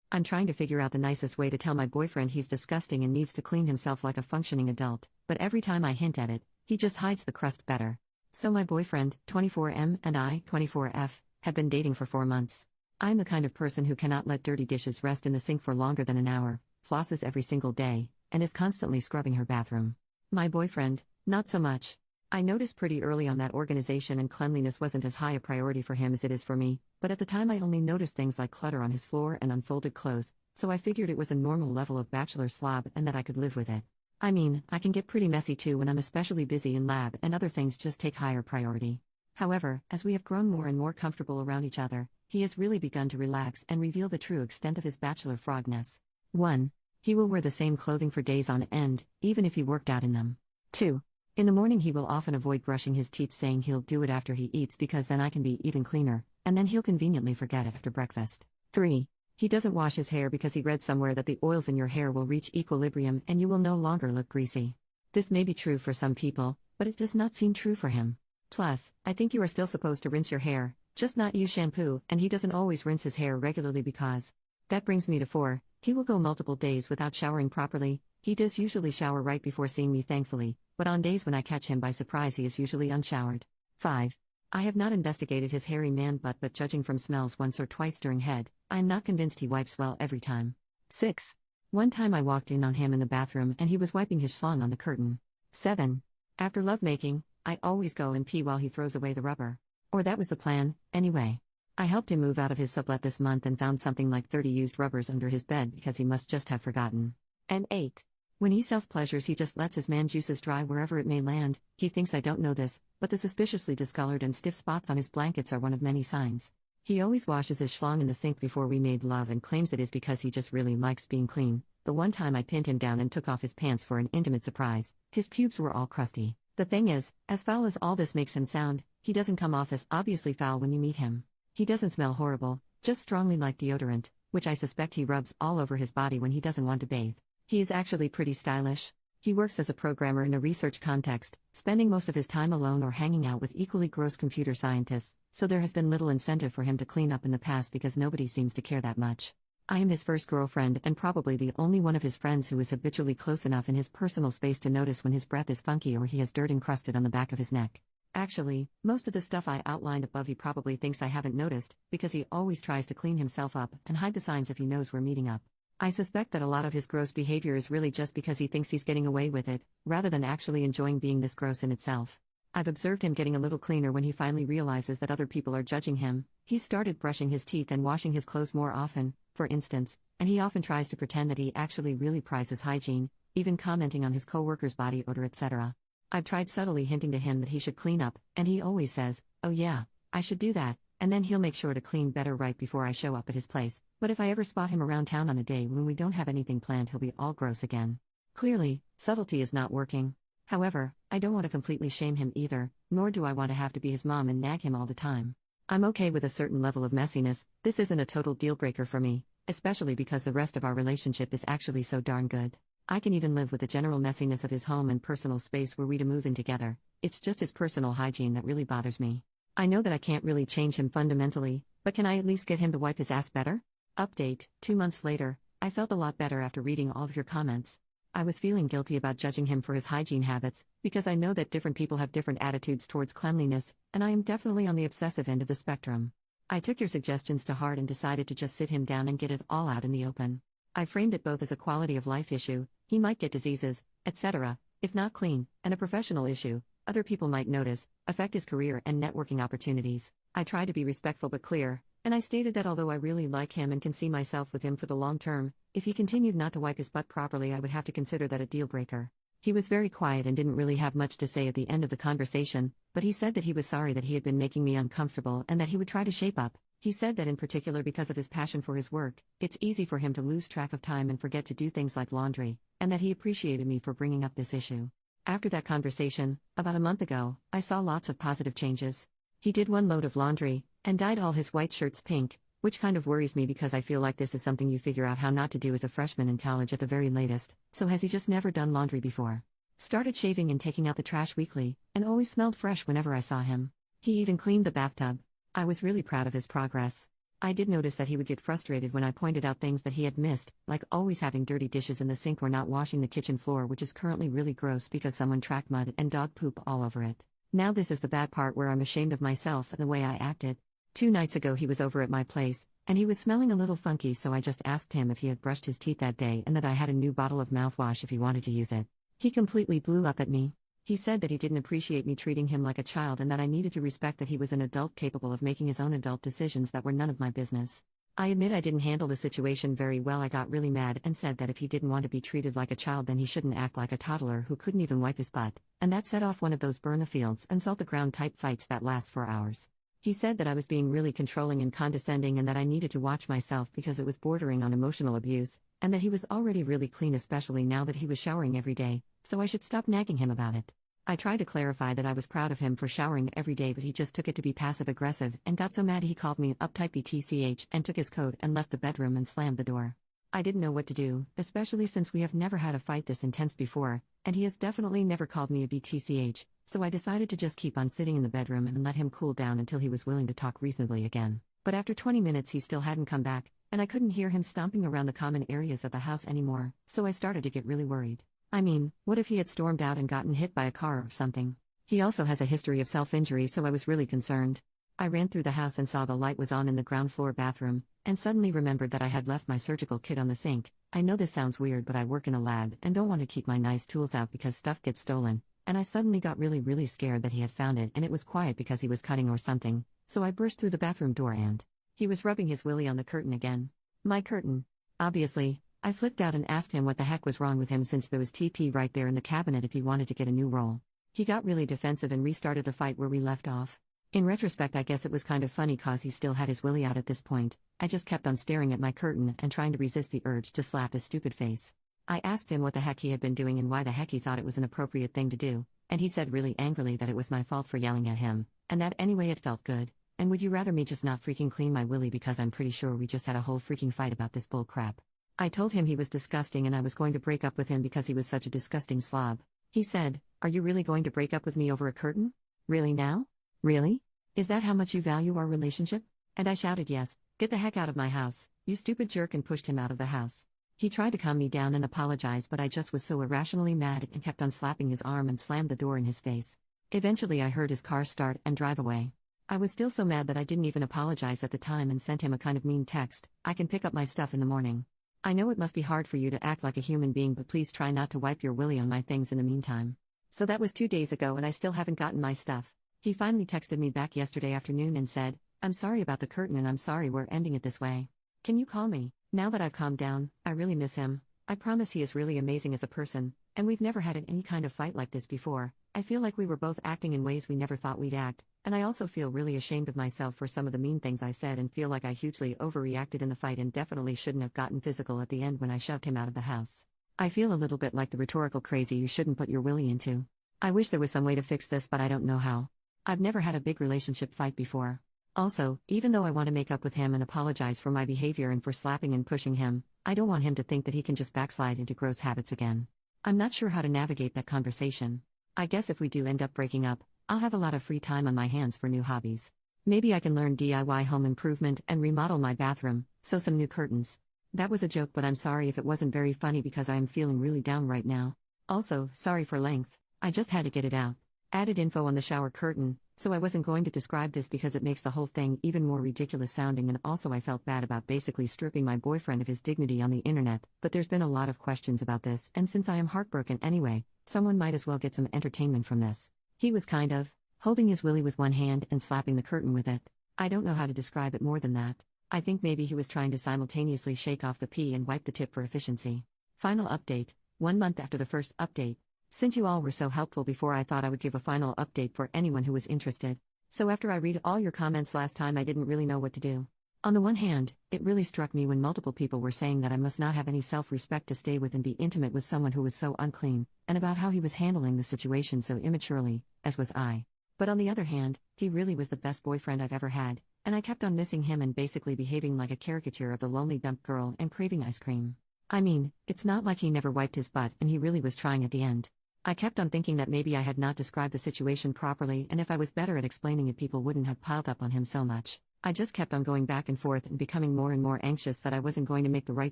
I'm trying to figure out the nicest way to tell my boyfriend he's disgusting and needs to clean himself like a functioning adult, but every time I hint at it, he just hides the crust better. So my boyfriend, 24M, and I, 24F, have been dating for 4 months. I'm the kind of person who cannot let dirty dishes rest in the sink for longer than an hour, flosses every single day, and is constantly scrubbing her bathroom. My boyfriend, not so much. I noticed pretty early on that organization and cleanliness wasn't as high a priority for him as it is for me, but at the time I only noticed things like clutter on his floor and unfolded clothes, so I figured it was a normal level of bachelor slob and that I could live with it. I mean, I can get pretty messy too when I'm especially busy in lab and other things just take higher priority. However, as we have grown more and more comfortable around each other, he has really begun to relax and reveal the true extent of his bachelor frogness. 1. He will wear the same clothing for days on end, even if he worked out in them. 2. In the morning he will often avoid brushing his teeth, saying he'll do it after he eats because then I can be even cleaner, and then he'll conveniently forget after breakfast. 3. He doesn't wash his hair because he read somewhere that the oils in your hair will reach equilibrium and you will no longer look greasy. This may be true for some people, but it does not seem true for him. Plus, I think you are still supposed to rinse your hair, just not use shampoo, and he doesn't always rinse his hair regularly because. That brings me to 4. He will go multiple days without showering properly. He does usually shower right before seeing me, thankfully, but on days when I catch him by surprise he is usually unshowered. 5. I have not investigated his hairy man butt, but judging from smells once or twice during head, I am not convinced he wipes well every time. 6. One time I walked in on him in the bathroom and he was wiping his schlong on the curtain. 7. After lovemaking, I always go and pee while he throws away the rubber. Or that was the plan, anyway. I helped him move out of his sublet this month and found something like 30 used rubbers under his bed because he must just have forgotten. And 8. When he self-pleasures he just lets his man juices dry wherever it may land. He thinks I don't know this, but the suspiciously discolored and stiff spots on his blankets are one of many signs. He always washes his schlong in the sink before we made love and claims it is because he just really likes being clean. The one time I pinned him down and took off his pants for an intimate surprise, his pubes were all crusty. The thing is, as foul as all this makes him sound, he doesn't come off as obviously foul when you meet him. He doesn't smell horrible, just strongly like deodorant, which I suspect he rubs all over his body when he doesn't want to bathe. He is actually pretty stylish. He works as a programmer in a research context, spending most of his time alone or hanging out with equally gross computer scientists, so there has been little incentive for him to clean up in the past because nobody seems to care that much. I am his first girlfriend and probably the only one of his friends who is habitually close enough in his personal space to notice when his breath is funky or he has dirt encrusted on the back of his neck. Actually, most of the stuff I outlined above he probably thinks I haven't noticed, because he always tries to clean himself up and hide the signs if he knows we're meeting up. I suspect that a lot of his gross behavior is really just because he thinks he's getting away with it, rather than actually enjoying being this gross in itself. I've observed him getting a little cleaner when he finally realizes that other people are judging him. He's started brushing his teeth and washing his clothes more often, for instance, and he often tries to pretend that he actually really prizes hygiene, even commenting on his coworkers' body odor, etc. I've tried subtly hinting to him that he should clean up, and he always says, "Oh yeah, I should do that," and then he'll make sure to clean better right before I show up at his place. But if I ever spot him around town on a day when we don't have anything planned, he'll be all gross again. Clearly, subtlety is not working. However, I don't want to completely shame him either, nor do I want to have to be his mom and nag him all the time. I'm okay with a certain level of messiness. This isn't a total deal breaker for me, especially because the rest of our relationship is actually so darn good. I can even live with the general messiness of his home and personal space were we to move in together. It's just his personal hygiene that really bothers me. I know that I can't really change him fundamentally, but can I at least get him to wipe his ass better? Update, 2 months later, I felt a lot better after reading all of your comments. I was feeling guilty about judging him for his hygiene habits, because I know that different people have different attitudes towards cleanliness, and I am definitely on the obsessive end of the spectrum. I took your suggestions to heart and decided to just sit him down and get it all out in the open. I framed it both as a quality of life issue, he might get diseases, etc., if not clean, and a professional issue, other people might notice, affect his career and networking opportunities. I tried to be respectful but clear, and I stated that although I really like him and can see myself with him for the long term, if he continued not to wipe his butt properly I would have to consider that a deal breaker. He was very quiet and didn't really have much to say at the end of the conversation, but he said that he was sorry that he had been making me uncomfortable and that he would try to shape up. He said that in particular because of his passion for his work, it's easy for him to lose track of time and forget to do things like laundry, and that he appreciated me for bringing up this issue. After that conversation, about a month ago, I saw lots of positive changes. He did 1 load of laundry, and dyed all his white shirts pink, which kind of worries me because I feel like this is something you figure out how not to do as a freshman in college at the very latest. So has he just never done laundry before? Started shaving and taking out the trash weekly, and always smelled fresh whenever I saw him. He even cleaned the bathtub. I was really proud of his progress. I did notice that he would get frustrated when I pointed out things that he had missed, like always having dirty dishes in the sink or not washing the kitchen floor, which is currently really gross because someone tracked mud and dog poop all over it. Now this is the bad part where I'm ashamed of myself and the way I acted. 2 nights ago he was over at my place, and he was smelling a little funky, so I just asked him if he had brushed his teeth that day and that I had a new bottle of mouthwash if he wanted to use it. He completely blew up at me. He said that he didn't appreciate me treating him like a child and that I needed to respect that he was an adult capable of making his own adult decisions that were none of my business. I admit I didn't handle the situation very well. I got really mad and said that if he didn't want to be treated like a child, then he shouldn't act like a toddler who couldn't even wipe his butt, and that set off one of those burn the fields and salt the ground type fights that last for hours. He said that I was being really controlling and condescending and that I needed to watch myself because it was bordering on emotional abuse, and that he was already really clean, especially now that he was showering every day, so I should stop nagging him about it. I tried to clarify that I was proud of him for showering every day, but he just took it to be passive-aggressive and got so mad he called me an uptight BTCH and took his coat and left the bedroom and slammed the door. I didn't know what to do, especially since we have never had a fight this intense before, and he has definitely never called me a BTCH, so I decided to just keep on sitting in the bedroom and let him cool down until he was willing to talk reasonably again. But after 20 minutes he still hadn't come back, and I couldn't hear him stomping around the common areas of the house anymore, so I started to get really worried. I mean, what if he had stormed out and gotten hit by a car or something? He also has a history of self-injury, so I was really concerned. I ran through the house and saw the light was on in the ground floor bathroom, and suddenly remembered that I had left my surgical kit on the sink. I know this sounds weird, but I work in a lab and don't want to keep my nice tools out because stuff gets stolen, and I suddenly got really scared that he had found it and it was quiet because he was cutting or something, so I burst through the bathroom door and he was rubbing his willy on the curtain again. My curtain. Obviously. I flipped out and asked him what the heck was wrong with him since there was TP right there in the cabinet if he wanted to get a new roll. He got really defensive and restarted the fight where we left off. In retrospect, I guess it was kind of funny cause he still had his willy out at this point. I just kept on staring at my curtain and trying to resist the urge to slap his stupid face. I asked him what the heck he had been doing and why the heck he thought it was an appropriate thing to do, and he said really angrily that it was my fault for yelling at him, and that anyway it felt good, and would you rather me just not freaking clean my willy because I'm pretty sure we just had a whole freaking fight about this bull crap. I told him he was disgusting and I was going to break up with him because he was such a disgusting slob. He said, "Are you really going to break up with me over a curtain? Really now? Really? Is that how much you value our relationship?" And I shouted, "Yes, get the heck out of my house, you stupid jerk," and pushed him out of the house. He tried to calm me down and apologize, but I just was so irrationally mad and kept on slapping his arm and slammed the door in his face. Eventually I heard his car start and drive away. I was still so mad that I didn't even apologize at the time and sent him a kind of mean text, "I can pick up my stuff in the morning. I know it must be hard for you to act like a human being, but please try not to wipe your willy on my things in the meantime." So that was 2 days ago and I still haven't gotten my stuff. He finally texted me back yesterday afternoon and said, "I'm sorry about the curtain and I'm sorry we're ending it this way. Can you call me?" Now that I've calmed down, I really miss him. I promise he is really amazing as a person, and we've never had any kind of fight like this before. I feel like we were both acting in ways we never thought we'd act, and I also feel really ashamed of myself for some of the mean things I said and feel like I hugely overreacted in the fight and definitely shouldn't have gotten physical at the end when I shoved him out of the house. I feel a little bit like the rhetorical crazy you shouldn't put your willy into. I wish there was some way to fix this, but I don't know how. I've never had a big relationship fight before. Also, even though I want to make up with him and apologize for my behavior and for slapping and pushing him, I don't want him to think that he can just backslide into gross habits again. I'm not sure how to navigate that conversation. I guess if we do end up breaking up, I'll have a lot of free time on my hands for new hobbies. Maybe I can learn DIY home improvement and remodel my bathroom, sew some new curtains. That was a joke, but I'm sorry if it wasn't very funny because I am feeling really down right now. Also, sorry for length. I just had to get it out. Added info on the shower curtain, so I wasn't going to describe this because it makes the whole thing even more ridiculous sounding, and also I felt bad about basically stripping my boyfriend of his dignity on the internet, but there's been a lot of questions about this, and since I am heartbroken anyway, someone might as well get some entertainment from this. He was kind of holding his willy with one hand and slapping the curtain with it. I don't know how to describe it more than that. I think maybe he was trying to simultaneously shake off the pee and wipe the tip for efficiency. Final update, 1 month after the first update. Since you all were so helpful before, I thought I would give a final update for anyone who was interested. So after I read all your comments last time, I didn't really know what to do. On the one hand, it really struck me when multiple people were saying that I must not have any self-respect to stay with and be intimate with someone who was so unclean, and about how he was handling the situation so immaturely, as was I. But on the other hand, he really was the best boyfriend I've ever had, and I kept on missing him and basically behaving like a caricature of the lonely dump girl and craving ice cream. I mean, it's not like he never wiped his butt, and he really was trying at the end. I kept on thinking that maybe I had not described the situation properly, and if I was better at explaining it, people wouldn't have piled up on him so much. I just kept on going back and forth and becoming more and more anxious that I wasn't going to make the right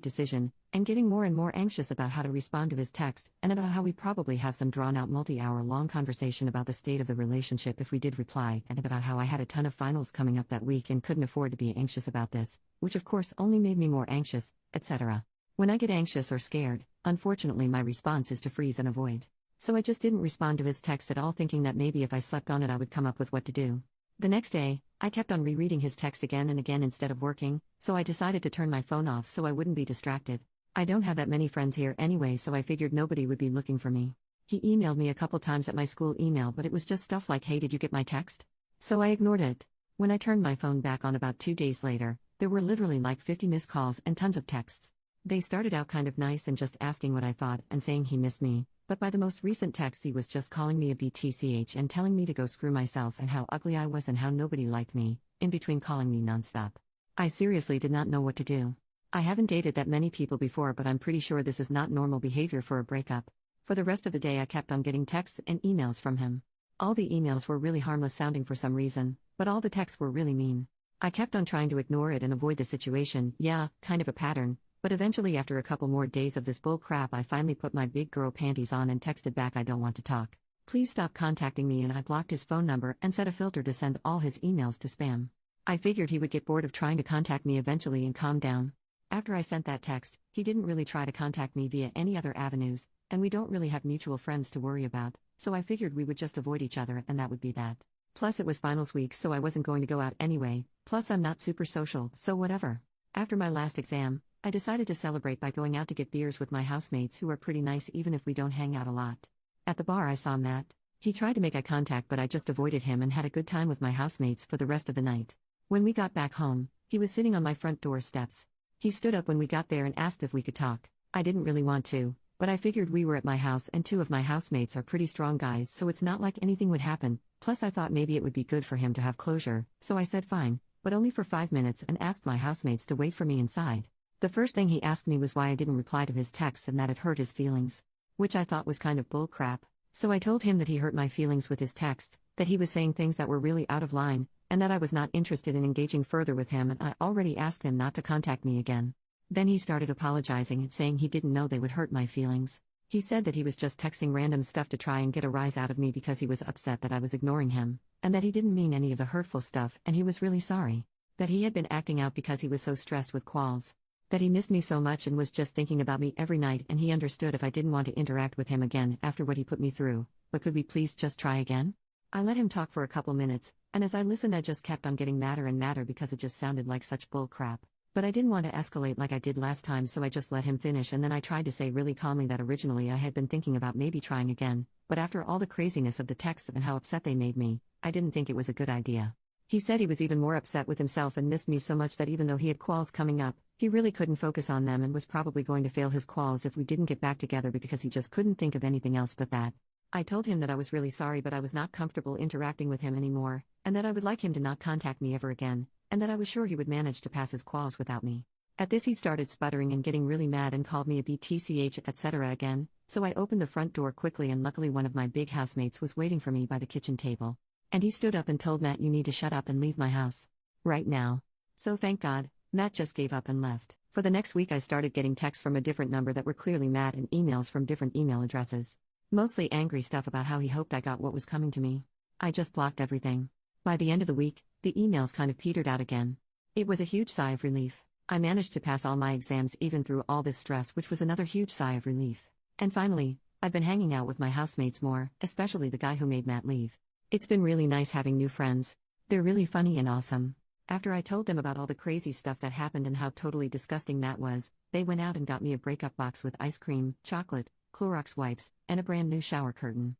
decision, and getting more and more anxious about how to respond to his text, and about how we'd probably have some drawn-out multi-hour long conversation about the state of the relationship if we did reply, and about how I had a ton of finals coming up that week and couldn't afford to be anxious about this, which of course only made me more anxious, etc. When I get anxious or scared, unfortunately my response is to freeze and avoid. So I just didn't respond to his text at all, thinking that maybe if I slept on it I would come up with what to do. The next day, I kept on rereading his text again and again instead of working, so I decided to turn my phone off so I wouldn't be distracted. I don't have that many friends here anyway, so I figured nobody would be looking for me. He emailed me a couple times at my school email, but it was just stuff like, "Hey, did you get my text?" So I ignored it. When I turned my phone back on about 2 days later, there were literally like 50 missed calls and tons of texts. They started out kind of nice and just asking what I thought and saying he missed me, but by the most recent text he was just calling me a BTCH and telling me to go screw myself and how ugly I was and how nobody liked me, in between calling me nonstop. I seriously did not know what to do. I haven't dated that many people before, but I'm pretty sure this is not normal behavior for a breakup. For the rest of the day I kept on getting texts and emails from him. All the emails were really harmless sounding for some reason, but all the texts were really mean. I kept on trying to ignore it and avoid the situation, yeah, kind of a pattern. But eventually, after a couple more days of this bull crap, I finally put my big girl panties on and texted back, "I don't want to talk. Please stop contacting me," and I blocked his phone number and set a filter to send all his emails to spam. I figured he would get bored of trying to contact me eventually and calm down. After I sent that text, he didn't really try to contact me via any other avenues, and we don't really have mutual friends to worry about, so I figured we would just avoid each other and that would be that. Plus it was finals week, so I wasn't going to go out anyway, plus I'm not super social, so whatever. After my last exam, I decided to celebrate by going out to get beers with my housemates, who are pretty nice even if we don't hang out a lot. At the bar I saw Matt. He tried to make eye contact, but I just avoided him and had a good time with my housemates for the rest of the night. When we got back home, he was sitting on my front door steps. He stood up when we got there and asked if we could talk. I didn't really want to, but I figured we were at my house and 2 of my housemates are pretty strong guys, so it's not like anything would happen. Plus I thought maybe it would be good for him to have closure, so I said fine, but only for 5 minutes, and asked my housemates to wait for me inside. The first thing he asked me was why I didn't reply to his texts and that it hurt his feelings. Which I thought was kind of bull crap, so I told him that he hurt my feelings with his texts, that he was saying things that were really out of line, and that I was not interested in engaging further with him, and I already asked him not to contact me again. Then he started apologizing and saying he didn't know they would hurt my feelings. He said that he was just texting random stuff to try and get a rise out of me because he was upset that I was ignoring him, and that he didn't mean any of the hurtful stuff and he was really sorry. That he had been acting out because he was so stressed with quals. That he missed me so much and was just thinking about me every night, and he understood if I didn't want to interact with him again after what he put me through, but could we please just try again? I let him talk for a couple minutes, and as I listened I just kept on getting madder and madder because it just sounded like such bull crap. But I didn't want to escalate like I did last time, so I just let him finish, and then I tried to say really calmly that originally I had been thinking about maybe trying again, but after all the craziness of the texts and how upset they made me, I didn't think it was a good idea. He said he was even more upset with himself and missed me so much that even though he had quals coming up, he really couldn't focus on them and was probably going to fail his quals if we didn't get back together because he just couldn't think of anything else but that. I told him that I was really sorry, but I was not comfortable interacting with him anymore, and that I would like him to not contact me ever again, and that I was sure he would manage to pass his quals without me. At this he started sputtering and getting really mad and called me a BTCH etc. again, so I opened the front door quickly, and luckily one of my big housemates was waiting for me by the kitchen table. And he stood up and told Matt, "You need to shut up and leave my house. Right now." So thank God, Matt just gave up and left. For the next week I started getting texts from a different number that were clearly Matt and emails from different email addresses. Mostly angry stuff about how he hoped I got what was coming to me. I just blocked everything. By the end of the week, the emails kind of petered out again. It was a huge sigh of relief. I managed to pass all my exams even through all this stress, which was another huge sigh of relief. And finally, I've been hanging out with my housemates more, especially the guy who made Matt leave. It's been really nice having new friends. They're really funny and awesome. After I told them about all the crazy stuff that happened and how totally disgusting Matt was, they went out and got me a breakup box with ice cream, chocolate, Clorox wipes, and a brand new shower curtain.